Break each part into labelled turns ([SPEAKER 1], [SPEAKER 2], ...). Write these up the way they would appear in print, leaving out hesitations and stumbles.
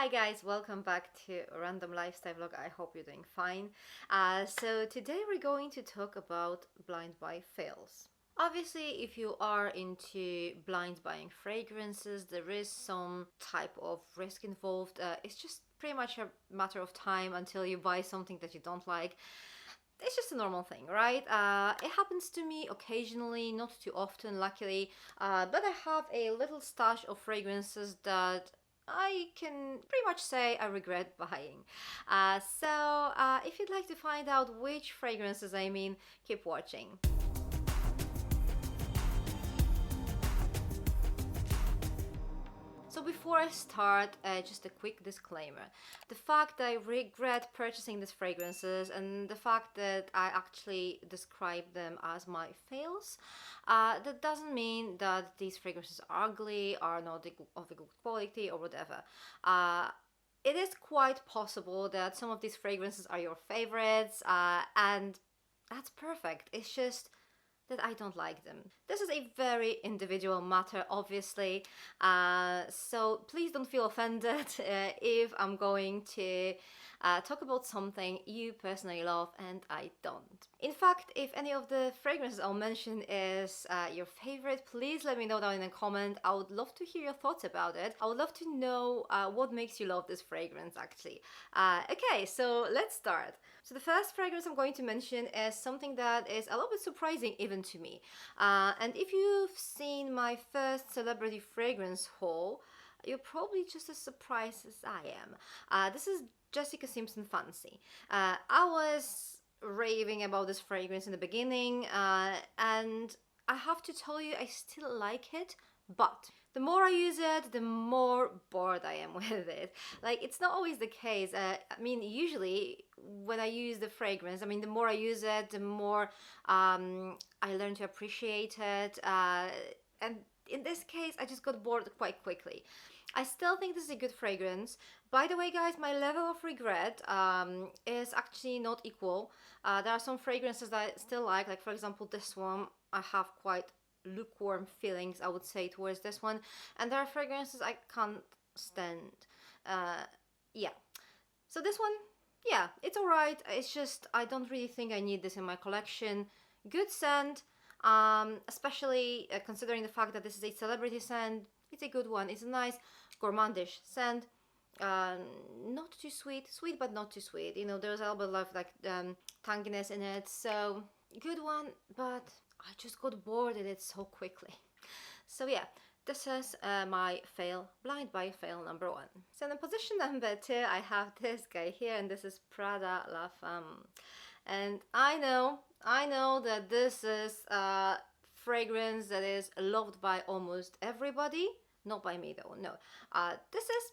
[SPEAKER 1] Hi guys, welcome back to Random Lifestyle Vlog. I hope you're doing fine. So today we're going to talk about blind buy fails. Obviously, if you are into blind buying fragrances, there is some type of risk involved. It's just pretty much a matter of time until you buy something that you don't like. It's just a normal thing, right? It happens to me occasionally, not too often, luckily, but I have a little stash of fragrances that I can pretty much say I regret buying. So if you'd like to find out which fragrances I mean, keep watching. So before I start, just a quick disclaimer. The fact that I regret purchasing these fragrances and the fact that I actually describe them as my fails, that doesn't mean that these fragrances are ugly, are not of a good quality or whatever. It is quite possible that some of these fragrances are your favorites, and that's perfect. It's just that I don't like them. This is a very individual matter, obviously, so please don't feel offended if I'm going to talk about something you personally love and I don't. In fact, if any of the fragrances I'll mention is your favorite, please let me know down in a comment. I would love to hear your thoughts about it. I would love to know what makes you love this fragrance, actually. Okay, so let's start. So the first fragrance I'm going to mention is something that is a little bit surprising even to me. And if you've seen my first celebrity fragrance haul, you're probably just as surprised as I am. This is Jessica Simpson Fancy. I was raving about this fragrance in the beginning, and I have to tell you I still like it, but the more I use it, the more bored I am with it. Like, it's not always the case. I mean, usually when I use the fragrance, the more I use it, the more I learn to appreciate it. And in this case, I just got bored quite quickly. I still think this is a good fragrance. By the way, guys, my level of regret is actually not equal. There are some fragrances that I still like for example, this one. I have quite lukewarm feelings, I would say, towards this one, and there are fragrances I can't stand. Yeah, so this one, yeah, it's alright. It's just I don't really think I need this in my collection. Good scent, especially considering the fact that this is a celebrity scent. It's a good one. It's a nice gourmandish scent. Not too sweet, sweet but not too sweet. You know, there's a little bit of like tanginess in it, so good one, but I just got bored with it so quickly. So yeah, this is my fail, blind buy fail number one. So in position number two, I have this guy here, and this is Prada La Fam. And I know that this is a fragrance that is loved by almost everybody. Not by me though, no. This is,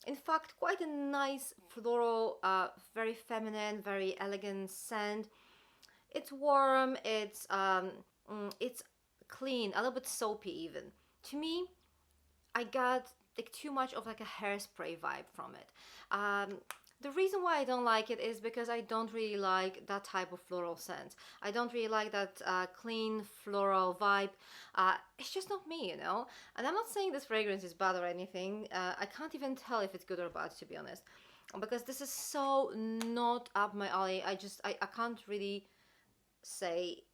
[SPEAKER 1] in fact, quite a nice floral, very feminine, very elegant scent. It's warm, it's clean, a little bit soapy even. To me, I got like too much of like a hairspray vibe from it. The reason why I don't like it is because I don't really like that type of floral scent. I don't really like that clean floral vibe. It's just not me, you know? And I'm not saying this fragrance is bad or anything. I can't even tell if it's good or bad, to be honest. Because this is so not up my alley. I can't really say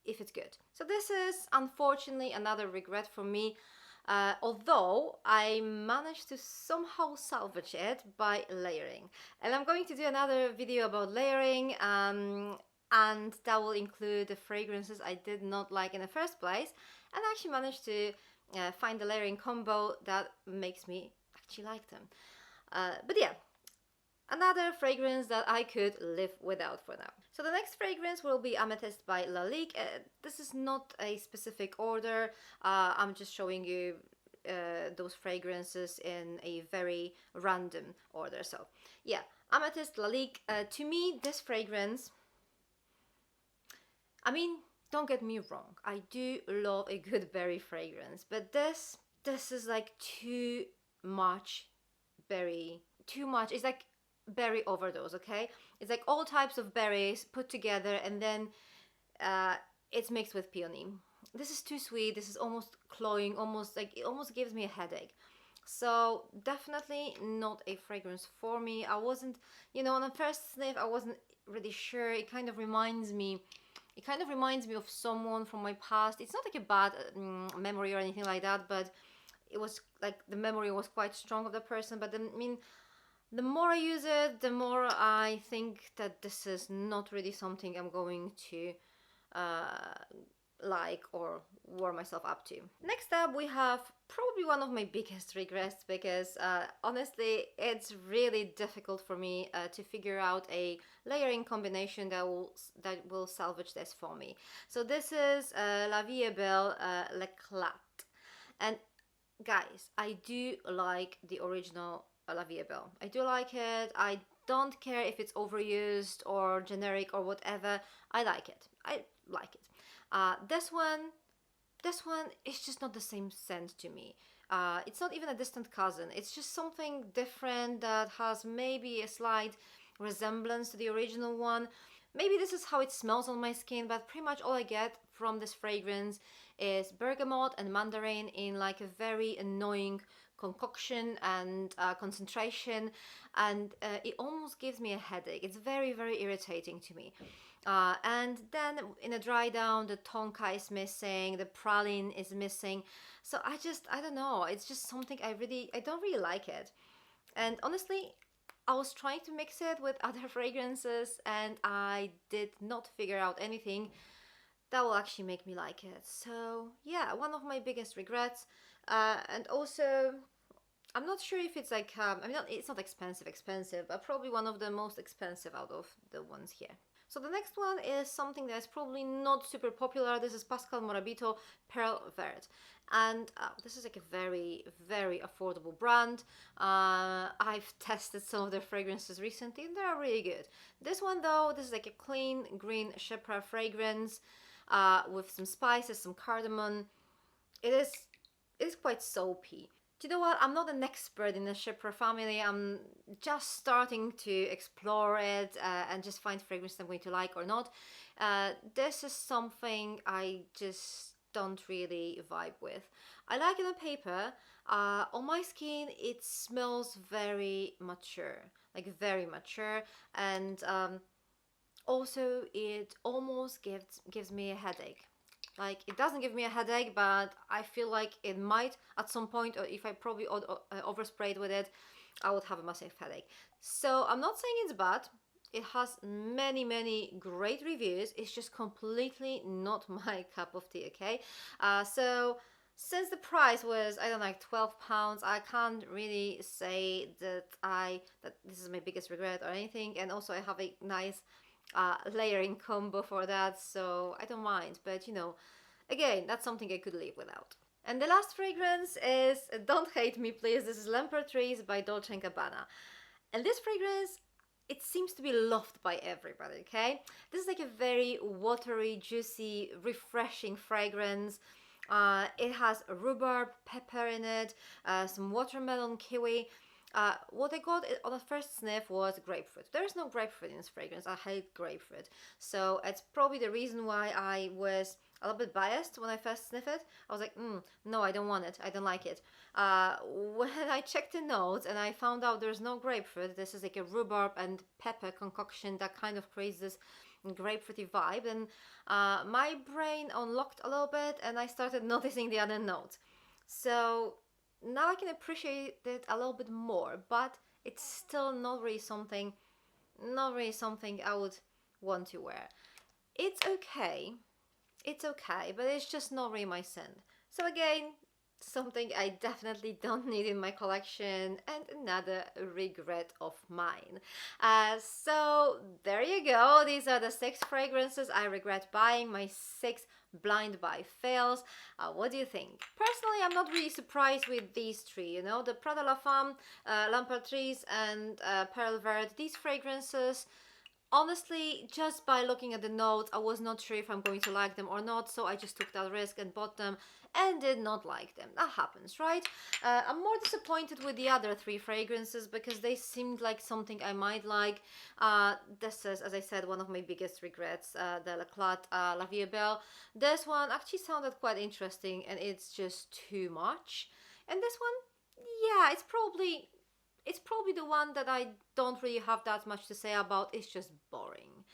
[SPEAKER 1] if it's good. So this is unfortunately another regret for me, although I managed to somehow salvage it by layering. And I'm going to do another video about layering, and that will include the fragrances I did not like in the first place, and I actually managed to find the layering combo that makes me actually like them. But yeah, another fragrance that I could live without for now. So the next fragrance will be Amethyst by Lalique. This is not a specific order. I'm just showing you those fragrances in a very random order. So yeah, Amethyst, Lalique. To me, this fragrance, don't get me wrong, I do love a good berry fragrance, but this is like too much berry. Too much. It's like berry overdose, okay? It's like all types of berries put together, and then it's mixed with peony. This is too sweet. This is almost cloying, almost like, it almost gives me a headache. So definitely not a fragrance for me. I wasn't, you know, on the first sniff, I wasn't really sure. It kind of reminds me of someone from my past. It's not like a bad memory or anything like that, but it was like the memory was quite strong of the person. But I mean, the more I use it, the more I think that this is not really something I'm going to uh, like or warm myself up to. Next up, we have probably one of my biggest regrets, because honestly, it's really difficult for me to figure out a layering combination that will salvage this for me. So this is La Vie Est L'Eclat, and guys, I do like the original La Vie Est Belle. I do like it. I don't care if it's overused or generic or whatever. I like it. I like it. This one is just not the same scent to me. It's not even a distant cousin. It's just something different that has maybe a slight resemblance to the original one. Maybe this is how it smells on my skin, but pretty much all I get from this fragrance is bergamot and mandarin in like a very annoying concoction and concentration, and it almost gives me a headache. It's very, very irritating to me. And then in a dry down, the tonka is missing, the praline is missing. So I don't know. It's just something I don't really like it. And honestly, I was trying to mix it with other fragrances, and I did not figure out anything that will actually make me like it. So yeah, one of my biggest regrets. And also, I'm not sure if it's like, I mean, it's not expensive, but probably one of the most expensive out of the ones here. So the next one is something that's probably not super popular. This is Pascal Morabito Pervert. And this is like a very, very affordable brand. I've tested some of their fragrances recently and they're really good. This one though, this is like a clean green chypre fragrance with some spices, some cardamom. It is quite soapy. Do you know what? I'm not an expert in the chypre family. I'm just starting to explore it and just find fragrances I'm going to like or not. This is something I just don't really vibe with. I like it on paper. On my skin, it smells very mature, like very mature, and also it almost gives me a headache. Like, it doesn't give me a headache, but I feel like it might at some point, or if I probably oversprayed with it, I would have a massive headache. So I'm not saying it's bad. It has many, many great reviews. It's just completely not my cup of tea, okay? So since the price was, I don't know, like £12, I can't really say that this is my biggest regret or anything. And also I have a nice layering combo for that, so I don't mind. But you know, again, that's something I could live without. And the last fragrance is, don't hate me please, this is Lampard Trees by Dolce & Gabbana. And this fragrance, it seems to be loved by everybody, okay? This is like a very watery, juicy, refreshing fragrance. It has rhubarb, pepper in it, some watermelon, kiwi. What I got on the first sniff was grapefruit. There is no grapefruit in this fragrance. I hate grapefruit. So it's probably the reason why I was a little bit biased when I first sniffed it. I was like, no, I don't want it. I don't like it. When I checked the notes and I found out there's no grapefruit, this is like a rhubarb and pepper concoction that kind of creates this grapefruity vibe. And my brain unlocked a little bit and I started noticing the other notes. So now I can appreciate it a little bit more, but it's still not really something I would want to wear. It's okay, but it's just not really my scent. So again, something I definitely don't need in my collection, and another regret of mine. So there you go. These are the 6 fragrances I regret buying, my 6 blind buy fails. What do you think? Personally, I'm not really surprised with these 3, you know, the Prada La Fam, Lampard Trees and Pervert. These fragrances, honestly, just by looking at the notes, I was not sure if I'm going to like them or not, so I just took that risk and bought them and did not like them. That happens, right? I'm more disappointed with the other 3 fragrances because they seemed like something I might like. This is, as I said, one of my biggest regrets, the L'Eclat La Vie Est Belle. This one actually sounded quite interesting and it's just too much. And this one, yeah, it's probably the one that I don't really have that much to say about. It's just boring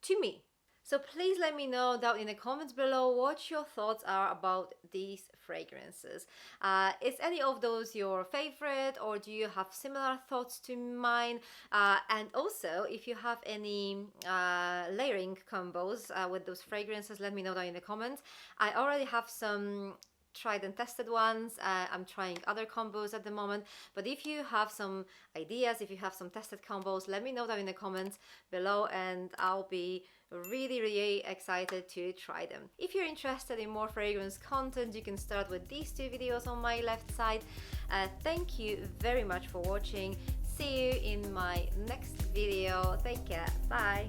[SPEAKER 1] to me. So please let me know down in the comments below what your thoughts are about these fragrances. Is any of those your favorite, or do you have similar thoughts to mine? And also, if you have any layering combos with those fragrances, let me know down in the comments. I already have some tried and tested ones. I'm trying other combos at the moment, but if you have some ideas, if you have some tested combos, let me know down in the comments below, and I'll be really excited to try them. If you're interested in more fragrance content, you can start with these two videos on my left side. Thank you very much for watching. See you in my next video. Take care. Bye.